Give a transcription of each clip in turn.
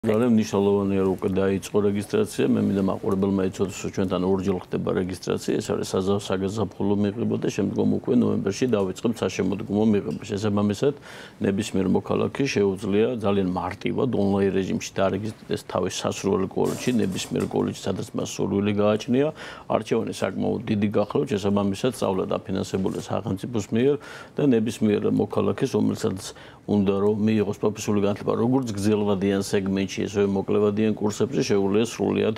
ძალიან მნიშვნელოვანია რომ უკვე დაიწყო რეგისტრაცია. მე მინდა მაყურებელმა იცოდეს რომ ჩვენთან ორჯერ ხდება რეგისტრაცია. ეს არის საზაფხულო მიღება და შემდგომ უკვე ნოემბერში დავიწყებთ საშემოდგომო მიღებას. შესაბამისად, ნებისმიერ მოქალაქეს შეუძლია ძალიან მარტივად ონლაინ რეჟიმში დარეგისტრირდეს თავის სასურველი კოლეჯში, ნებისმიერ კოლეჯში, სადაც მას სურვილი გააჩნია. არჩევანი საკმაოდ დიდი გახლავთ, შესაბამისად, სწავლა დაფინანსებულია სახელმწიფოს მიერ და ნებისმიერ მოქალაქეს, რომელსაც უნდა რომ მიიღოს პროფესიული განათლება, როგორც გრძელვადიან სეგმენტში, ისევე მოკლევადიან კურსებზე შეუძლია სრულიად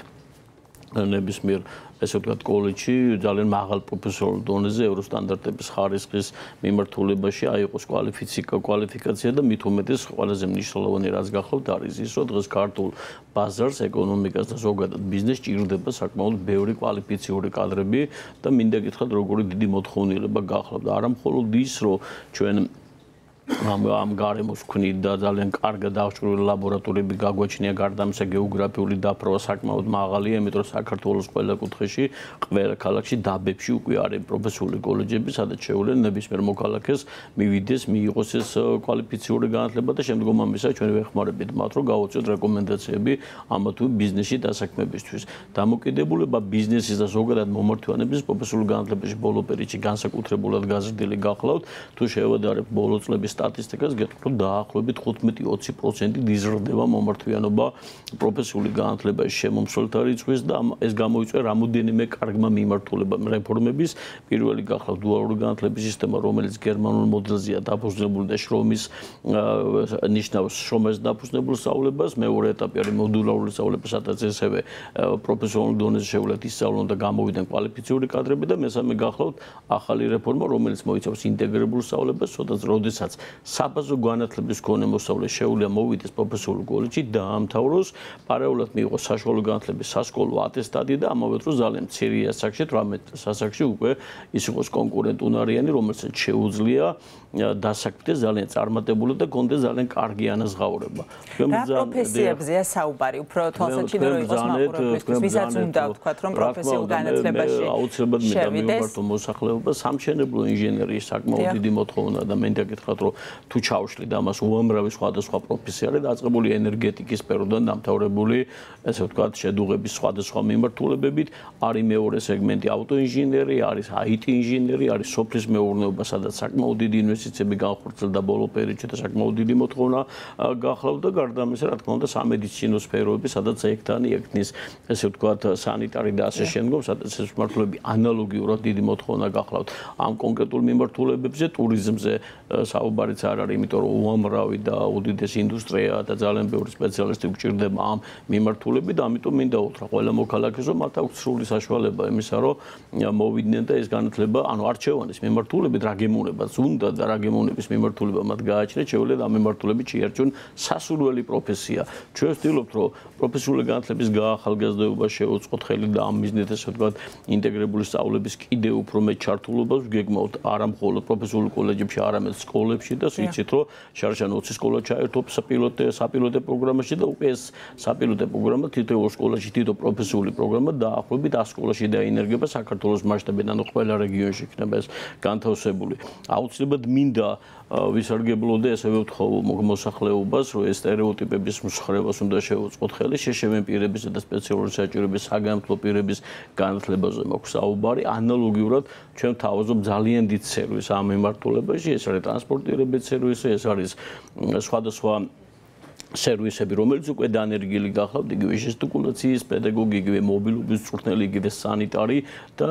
ნებისმიერ ესე ვთქვათ კოლეჯში ძალიან მაღალ პროფესიონალურ დონეზე ევროსტანდარტების ხარისხის მიმართულებაში აიყოს კვალიფიკაცია და მით უმეტეს ყველაზე მნიშვნელოვანი რაც გახლავთ არის ის რომ დღეს ქართულ ბაზარს ეკონომიკას და ზოგადად ბიზნესს ჭირდება საკმაოდ ბევრი კვალიფიციური კადრები და მინდა გითხრათ როგორი დიდი მოთხოვნილება გახლავთ არა მხოლოდ ის რომ ჩვენ ამ გარემოს ვქნით და ძალიან კარგად აღჭურვილი ლაბორატორიები გაგვაჩნია გარდა ამისა გეოგრაფიული დაფროვა საკმაოდ მაღალია, იმიტომ რომ საქართველოს ყველა კუთხეში, ყველა ქალაქში, დაბებში უკვე არის პროფესიული კოლეჯები, სადაც შეუძლია ნებისმიერ მოქალაქეს მივიდეს, მიიღოს ეს კვალიფიციური განათლება და შემდგომ ამისა ჩვენ ვეხმარებით მათ, რომ გავუწიოთ რეკომენდაციები ამა თუ ბიზნესში დასაქმებისთვის. დამოკიდებულება ბიზნესის და ზოგადად მომართვიანების პროფესიული განათლებაში ბოლო პერიოდში განსაკუთრებულად გაზრდილი გახლავთ, თუ შევადარებთ ბოლო წლების სტატისტიკას გეტყვით რომ დაახლოებით 15-20% იზრდება მომართვიანობა პროფესიული განათლებაში შემომსვლელთა რიცხვის და ეს გამოიწვია რამოდენიმე კარგმა მიმართულებამ რეფორმების პირველი გახლავთ დუალური განათლების სისტემა რომელიც გერმანულ მოდელზეა დაფუძნებული და შრომის ნიშნავს შრომას დაფუძნებულ სწავლებას მეორე ეტაპი არის მოდულარული სწავლება სადაც ესევე პროფესიონალურ დონეზე შეუძლიათ ისწავლონ და გამოვიდნენ კვალიფიციური კადრები და მესამე გახლავთ ახალი რეფორმა რომელიც მოიცავს ინტეგრირებულ სწავლებას სადაც როდესაც საბაზრო განათლების მქონე მოსწავლე შეუძლია მოვიდეს პროფესიულ კოლეჯში დაამთავროს, პარალელურად მიიღოს საშუალო განათლების სასკოლო ატესტატი და ამავე დროს ძალიან მცირე ასაკში 18 ასაკში უკვე ის იყოს კონკურენტუნარიანი, რომელსაც შეუძლია დასაქმდეს ძალიან წარმატებული და გქონდეს ძალიან კარგი ანაზღაურება. რა პროფესიებზეა საუბარი? უფრო თვალსაჩინო რომ იყოს მაყურებლისთვის, ვისაც უნდა ვთქვათ, რომ პროფესიულ განათლებაში აუცილებლად მე დამივარდო მოსახლეობა, სამშენებლო ინჟინერიის საკმაოდ დიდი მოთხოვნა და მე დაგითხრათ რომ თუ ჩავშლით ამას უამრავი სხვადასხვა პროფესია არის დაწყებული ენერგეტიკის სფეროდან დამთავრებული ესე ვთქვათ შედუღების სხვადასხვა მიმართულებებით არის მეორე სეგმენტი ავტოინჟინერი არის IT ინჟინერი არის სოფლის მეურნეობა სადაც საკმაოდ დიდი ინვესტიციები განხორციელდა ბოლო პერიოდში და საკმაოდ დიდი მოთხოვნა გახლავდა გარდა ამისა რა თქმა უნდა სამედიცინო სფეროები სადაც ექთანი ექთნის ესე ვთქვათ სანიტარი და ასე შემდგომ სადაც ეს მიმართულები ანალოგიურად დიდი მოთხოვნა გახლავთ ამ კონკრეტულ მიმართულებებზე ტურიზმზე საუბარიც არ არის, იმიტომ რომ უამრავი და უდიდესი ინდუსტრია და ძალიან ბევრი სპეციალისტი გვჭირდება ამ მიმართულებით და ამიტომ მინდა უთხრა ყველა მოქალაქეს რომ მათ აქვს სრული საშუალება იმისა რომ მოვიდნენ და ეს განათლება, ანუ არჩევანის მიმართულებით რა გემოვნებაც უნდა და რა გემოვნების მიმართულება მათ გააჩნიათ, შეუძლიათ ამ მიმართულებით შეარჩიონ სასურველი პროფესია. ჩვენ ვცდილობთ რომ პროფესიული განათლების გაახალგაზრდობა შეუწყოთ ხელი და ამ მიზნით ესე ვთქვათ ინტეგრირებული სწავლების კიდევ უფრო მეტ ჩართულობას ვგეგმავთ არა მხოლოდ პროფესიულ კოლეჯებში, არამედ სკოლებში და იცით რომ შარშან 20 სკოლა ჩაერთო საპილოტე პროგრამაში და უკვე ეს საპილოტე პროგრამა თითოეულ სკოლაში თითო პროფესიული პროგრამა დაახლოებით 100 სკოლაში დაინერგება საქართველოს მასშტაბით, ანუ ყველა რეგიონში იქნება ეს განთავსებული. აუცილებლად მინდა ვისარგებლოდე ესევე ვთხოვ მოსახლეობას, რომ ეს სტერეოტიპების მსხრევას უნდა შეუწყოთ ხელი, შეშემენ პირებისა და სპეციალური საჭიროების საგანმანათლებლო პირების განათლებაზე მაქვს საუბარი, ანალოგიურად ჩვენ თავაზობ ძალიან დიდ სერვისს ამ მიმართულებაში, ეს არის ტრანსპორტირების სერვისი, ეს არის სხვადასხვა სერვისები, რომელიც უკვე დანერგილი გახლავთ, იგივე ჟესტიკულაციის პედაგოგი, იგივე მობილობის მწვრთნელი, იგივე სანიტარი და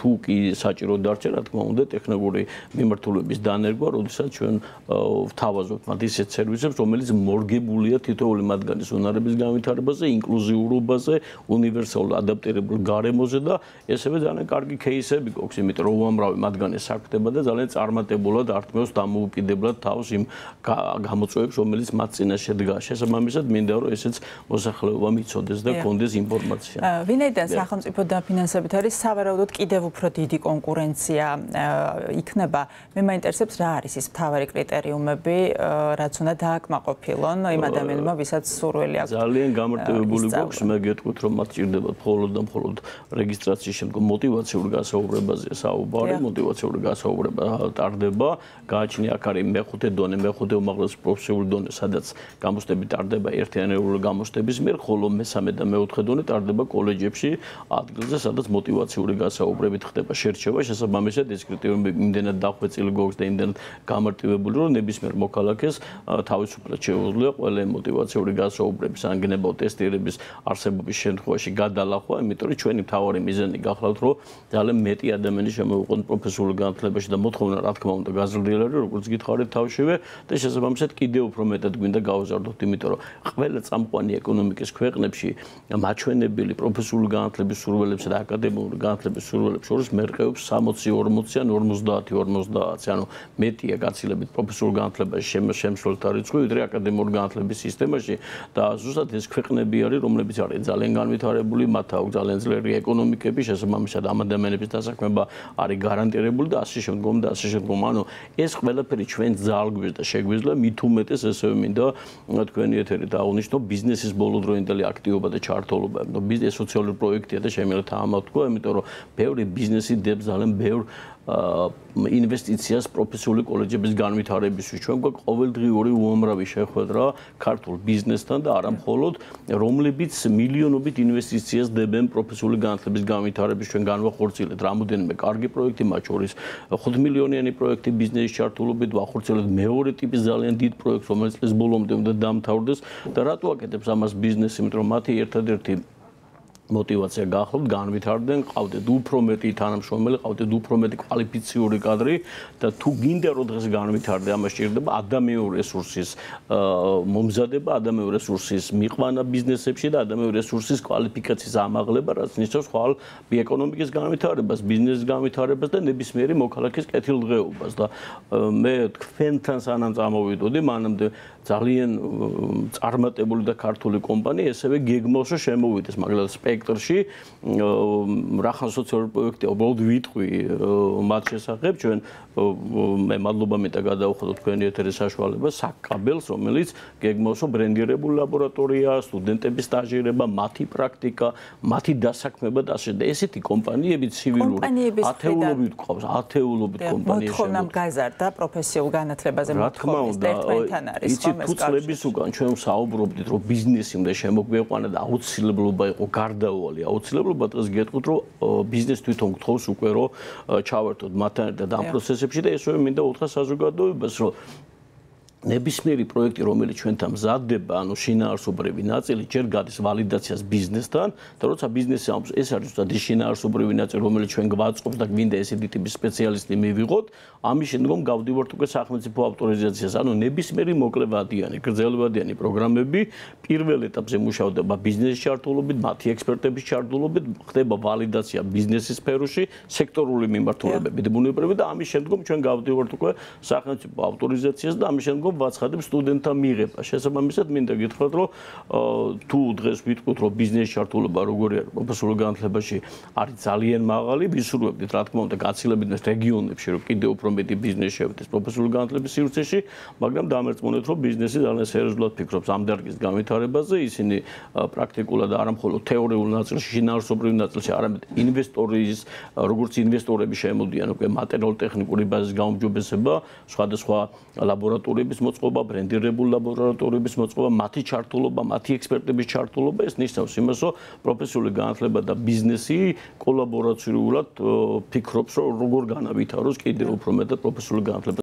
თუ კი საჭირო დარჩა, რა თქმა უნდა, ტექნიკური მიმართულების დანერგვა, როდესაც ჩვენ ვთავაზობთ მათ ისეთ სერვისებს, რომელიც მორგებულია თითოეული მათგანის უნარების განვითარებაზე, ინკლუზიურობაზე, უნივერსალურ ადაპტირებულ გარემოზე და ესევე ძალიან კარგი кейსები გვაქვს, იმიტომ რომ უამრავი მათგანი საქმდება და ძალიან წარმატებულად ართმევს დამოუკიდებლად თავს იმ გამოწვევებს, რომელიც მათ წინაშე დგას. შესაბამისად მინდა რომ ესეც მოსახლეობამ იცოდეს და გქონდეს ინფორმაცია. ვინაიდან სახელმწიფო დაფინანსებით არის სავარაუდოდ კიდევ უფრო დიდი კონკურენცია იქნება. მე მაინტერესებს რა არის ის მთავარი კრიტერიუმები, რაც უნდა დააკმაყოფილონ იმ ადამიანებმა, ვისაც სურვილი აქვს. ძალიან გამარტივებული გვაქვს, მე გეტყვით რომ მათ ჭირდება მხოლოდ და მხოლოდ რეგისტრაციის შემდგომ მოტივაციური გასაუბრებაზე საუბარი, მოტივაციური გასაუბრება ტარდება, გააჩნია აქ არის მეხუთე დონე, მეხუთე უმაღლესი პროფესიული დონე, სადაც გამოცდები ტარდება ერთიანეული გამოცდების მიერ, ხოლო მესამე და მეოთხე დონე ტარდება კოლეჯებში, ადგილზე, სადაც მოტივაციური გასაუბრებით ხდება შერჩევა, შესაბამისად ეს კრიტერიუმები იმდენად დახვეწილი გვაქვს და იმდენად გამარტივებული, რომ ნებისმიერ მოქალაქეს თავისუფლად შეუძლია ყველა მოტივაციური გასაუბრების ანგნება ტესტირების არსებობის შემთხვევაში გადალახვა, იმიტომ რომ ჩვენი მთავარი მიზანი გახლავთ, რომ ძალიან მეტი ადამიანი შემოვიყვანოთ პროფესიულ განათლებაში და მოთხოვნა რა თქმა უნდა გაზრდილი არის, როგორც გითხარით თავშევე და შესაბამისად კიდევ უფრო მეტად გვინდა გავაზარდოთ, იმიტომ რომ ყველა წამყვანი ეკონომიკის ქვეყნებში მაჩვენებელი პროფესიული განათლების სურვილებს და აკადემიური განათლების სურვილებს შორის მერყეობს 60-40 ან 50-50, ანუ მეტია გაცილებით პროფესიულ განათლებაში შემსვლელთა რიცხვი, ვიდრე აკადემიური განათლების სისტემაში და ზუსტად ეს ქვეყნები არის, რომლებიც არის ძალიან განვითარებული, მათ აქვს ძალიან ძლიერი ეკონომიკები, შესაბამისად ამ ადამიანების დასაქმება არის გარანტირებული და ასე შემდგომ და ასე შემდგომ. ანუ ეს ყველაფერი ჩვენ ძალგვირს და შეგვიძლია, მით უმეტეს ესევე მინდა თქვენი ეთერით აღვნიშნო ბიზნესის ბოლოდროინდელი აქტივობა და ჩართულობა. ბიზნეს სოციალური პროექტია და შემიძლია ამათ თქვა, იმიტომ რომ ბევრი ბიზნესი დებს ძალიან ბევრ ინვესტიციას პროფესიული კოლეჯების განვითარებისთვის. ჩვენ გვაქვს ყოველდღიური უამრავი შეხვედრა ქართულ ბიზნესთან და არა მხოლოდ, რომლებიც მილიონობით ინვესტიციას დებენ პროფესიული განათლების განვითარების. ჩვენ განვახორციელებთ რამოდენიმე კარგი პროექტი, მათ შორის 5 მილიონიანი პროექტი ბიზნესის ჩართულობით, ვახორციელებთ მეორე ტიპის ძალიან დიდ პროექტს, რომელიც წლის ბოლომდე უნდა დამთავრდეს და რატო აკეთებს ამას ბიზნესი, იმიტომ რომ მათი ერთადერთი მოტივაცია გახლავთ განვითარდნენ, ყავდეთ უფრო მეტი თანამშრომელი, ყავდეთ უფრო მეტი კვალიფიციური კადრი და თუ გინდა რომ დღეს განვითარდე, ამას სჭირდება ადამიანური რესურსის მომზადება, ადამიანური რესურსის მიყვანა ბიზნესებში და ადამიანური რესურსის კვალიფიკაციის ამაღლება, რაც ნიშნავს ხვალ ეკონომიკის განვითარებას, ბიზნესის განვითარებას და ნებისმიერი მოქალაქის კეთილდღეობას და მე თქვენთან სანამ წამოვიდოდი, მანამდე ძალიან წარმატებული და ქართული კომპანია ესევე გეგმავსო შემოვიდეს, მაგრამ სპექტრში რახან სოციალური პროექტია, უბრალოდ ვიტყვი მათ შესახებ, ჩვენ მე მადლობა მეტა გადავხადოთ თქვენი ეთერის საშუალებას საკაბელს, რომელიც გეგმავსო ბრენდირებული ლაბორატორია, სტუდენტების სტაჟირება, მათი პრაქტიკა, მათი დასაქმება და ასე და ესეთი კომპანიები ცივილური ათეულობით ყავს, ათეულობით კომპანიები. მოთხოვნამ გაზარდა პროფესიულ განათლებაზე მოთხოვნის ერთმანეთთან არის. თუ წლების უკან ჩვენ საუბრობდით, რომ ბიზნესი უნდა შემოგვეყვანა და აუცილებლობა იყო გარდაუვალი აუცილებლობა, დღეს გეტყვით, რომ ბიზნესი თვითონ გთხოვს უკვე რომ ჩავერთოთ მათთან ერთად ამ პროცესებში და ესევე მინდა უთხრა საზოგადოებას, რომ ნებისმიერი პროექტი, რომელიც ჩვენთან მზადდება, ანუ შინაარსობრივი ნაწილი, ჯერ გადის ვალიდაციას ბიზნესთან და როცა ბიზნესი ამბობს, ეს არის ზუსტად ის შინაარსობრივი ნაწილი, რომელიც ჩვენ გვაწყობს და გვინდა ესეთი ტიპის სპეციალისტი მივიღოთ, ამის შემდგომ გავდივართ უკვე სახელმწიფო ავტორიზაციას, ანუ ნებისმიერი მოკლევადიანი, გრძელვადიანი პროგრამები პირველ ეტაპზე მუშავდება ბიზნესის ჩართულობით, მათი ექსპერტების ჩართულობით, ხდება ვალიდაცია ბიზნესის სფეროში, სექტორული მიმართულებებით, ბუნებრივი და ამის შემდგომ ჩვენ გავდივართ უკვე სახელმწიფო ავტორიზაციას და ამის შემდგომ ვაცხადებ სტუდენტთა მიღება. შესაბამისად, მინდა გითხრათ, რომ თუ დღეს ვიტყვით, რომ ბიზნესის ჩართულობა როგორი არის პროფესიულ განათლებაში არის ძალიან მაღალი, ვისურვებდით, რა თქმა უნდა, გაცილებით რეგიონებში, რომ კიდევ უფრო მეტი ბიზნესი შევიდეს პროფესიული განათლების სივრცეში, მაგრამ დამერწმუნეთ, რომ ბიზნესი ძალიან სერიოზულად ფიქრობს ამ დარგის განვითარებაზე, ისინი პრაქტიკულად არა მხოლოდ თეორიულ ნაწილში, შინაარსობრივ ნაწილში, არამედ ინვესტორის, როგორც ინვესტორები შემოდიან უკვე მატერიალურ-ტექნიკური ბაზის გაუმჯობესება, სხვადასხვა ლაბორატორიების მოწყობა, ბრენდირებული ლაბორატორიების მოწყობა, მათი ჩართულობა, მათი ექსპერტების ჩართულობა, ეს ნიშნავს იმას, რომ პროფესიული განათლება და ბიზნესი კოლაბორაციულად ფიქრობს, რომ როგორ განავითაროს კიდევ უფრო მეტად პროფესიული განათლება.